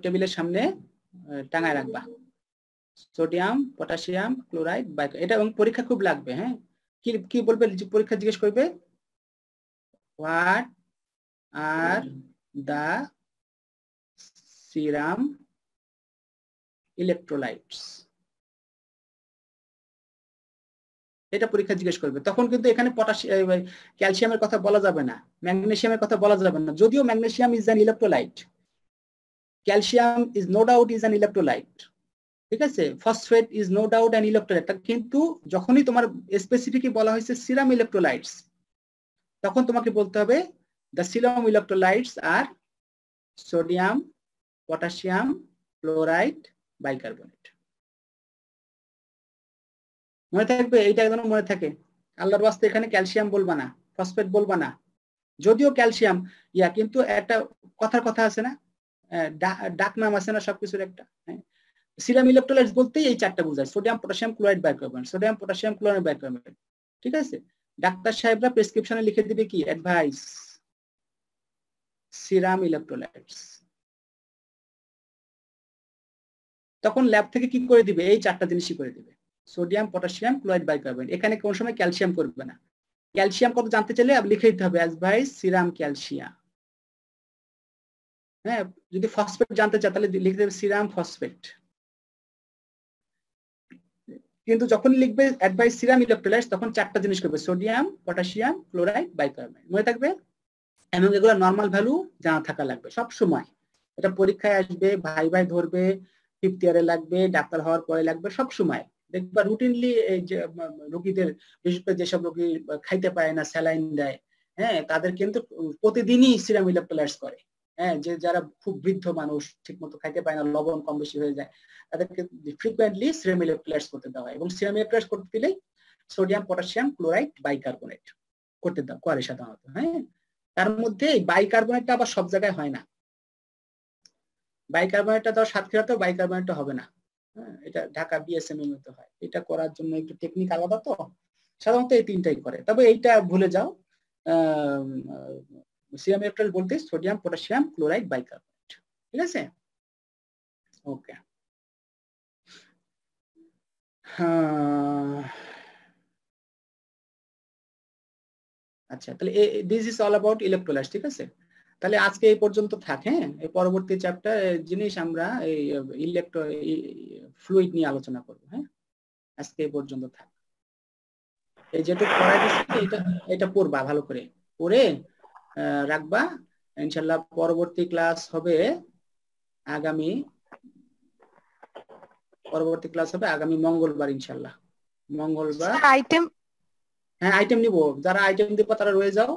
S1: টেবিলের সামনে টাঙায় রাখবা, সোডিয়াম, পটাশিয়াম, ক্লোরাইড, বাইকার্বনেট। এটা এবং পরীক্ষা খুব লাগবে। হ্যাঁ, কি বলবে পরীক্ষা? জিজ্ঞেস করবে, what are the serum electrolytes, এটা পরীক্ষা জিজ্ঞেস করবে। তখন কিন্তু এখানে ক্যালসিয়ামের কথা বলা যাবে না, ম্যাগনেসিয়ামের কথা বলা যাবে না, যদিও magnesium is an electrolyte, calcium is no doubt is an electrolyte, ঠিক আছে, phosphate is no doubt an electrolyte. কিন্তু যখনই তোমার স্পেসিফিকলি বলা হয়েছে সিরাম ইলেকট্রোলাইটস, তখন তোমাকে বলতে হবে the serum electrolytes are sodium, potassium, chloride, bicarbonate. মনে থাকবে, এইটা যেন মনে থাকে। আল্লাহর ওয়াস্তে এখানে ক্যালসিয়াম বলবা না, ফসফেট বলবা না, যদিও ক্যালসিয়াম কিন্তু একটা কথার কথা আছে না, ডাক নাম আছে না সবকিছুর একটা। সিরাম ইলেকট্রোলাইটস বলতেই এই চারটা বোঝায়, sodium, potassium, chloride, bicarbonate, sodium, potassium, chloride, bicarbonate. ঠিক আছে, ডাক্তার সাহেবরা প্রেসক্রিপশনে লিখে দিবে কি, অ্যাডভাইস সিরাম ইলেকট্রোলাইটস, তখন ল্যাব থেকে কি করে দিবে, এই চারটা জিনিসই করে দিবে, সোডিয়াম, পটাশিয়াম, ক্লোরাইড, বাইকার্বনেট। এখানে কোন সময় ক্যালসিয়াম করবে না। ক্যালসিয়াম কত জানতে চাইলে লিখে দিতে হবে অ্যাডভাইস সিরাম ক্যালসিয়াম। হ্যাঁ, যদি ফসফেট জানতে চায় তাহলে লিখে দেবে সিরাম ফসফেট। কিন্তু যখন লিখবে অ্যাডভাইস সিরাম ইলেকট্রোলাইটস, তখন চারটা জিনিস করবে, সোডিয়াম, পটাশিয়াম, ক্লোরাইড, বাইকার্বনেট। মনে থাকবে, এবং এগুলো নরমাল ভ্যালু জানা থাকা লাগবে সব সময়। এটা পরীক্ষায় আসবে, ভাই ধরবে, 5th ইয়ারে লাগবে, ডাক্তার হওয়ার পরে লাগবে, সব সময় দেখবা রুটিনলি। এই যে রোগীদের, বিশেষ করে যেসব রোগী খাইতে পায় না, স্যালাইন দেয়, হ্যাঁ, তাদের কিন্তু প্রতিদিনই সিরাম ইলেকট্রোলাইটস করে। হ্যাঁ, যে যারা খুব বৃদ্ধ মানুষ, ঠিক মতো খাইতে পায় না, লবণ কম বেশি হয়ে যায়, তাদেরকে ফ্রিকুয়েন্টলি সিরাম ইলেকট্রোলাইটস করতে দেওয়া হয়। এবং সিরাম ইলেকট্রোলাইটস করতে দিলেই সোডিয়াম, পটাশিয়াম, ক্লোরাইড, বাইকার্বনেট করতে দাও, করে সাধারণত। হ্যাঁ, তার মধ্যে বাইকার্বনেটটা আবার সব জায়গায় হয় না, বাইকার্বনেটটা ধর সাতক্ষীরাতেও বাইকার্বনেটটা হবে না। হ্যাঁ, এটা ঢাকা বিএসএমএম এ হয়। এটা করার জন্য একটু টেকনিক আলাদা, তো সাধারণত এই তিনটাই করে। তবে এইটা ভুলে যাও, সিরাম ইলেকট্রোলাইট বলতে সোডিয়াম, পটাশিয়াম, ক্লোরাইড, বাইকার্বনেট। ঠিক আছে, ওকে। আচ্ছা, তাহলে this is all about electrolyte, ঠিক আছে। তাহলে আজকে এই পর্যন্ত থাক। হ্যাঁ, এই পরবর্তী চ্যাপ্টার জিনিস আমরা এই ফ্লুইড নিয়ে আলোচনা করব। হ্যাঁ, আজকে এই পর্যন্ত থাক। এই যেটুকু পড়াই দিচ্ছি এটা পড়বা ভালো করে, পড়ে রাখবা। ইনশাল্লাহ পরবর্তী ক্লাস হবে আগামী মঙ্গলবার, ইনশাল্লাহ মঙ্গলবার।
S2: আইটেম
S1: হ্যাঁ, আইটেম নিব, যারা আইটেম দিব তারা রয়ে যাও,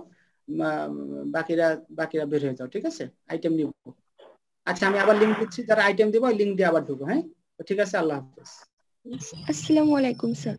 S1: বাকিরা বের হয়ে যাও, ঠিক আছে। আইটেম নিব। আচ্ছা, আমি আবার লিংক দিচ্ছি, যারা আইটেম দিব লিংক দিয়ে আবার ঢুকো। হ্যাঁ, ঠিক আছে, আল্লাহ হাফেজ।
S2: আসসালামু আলাইকুম স্যার।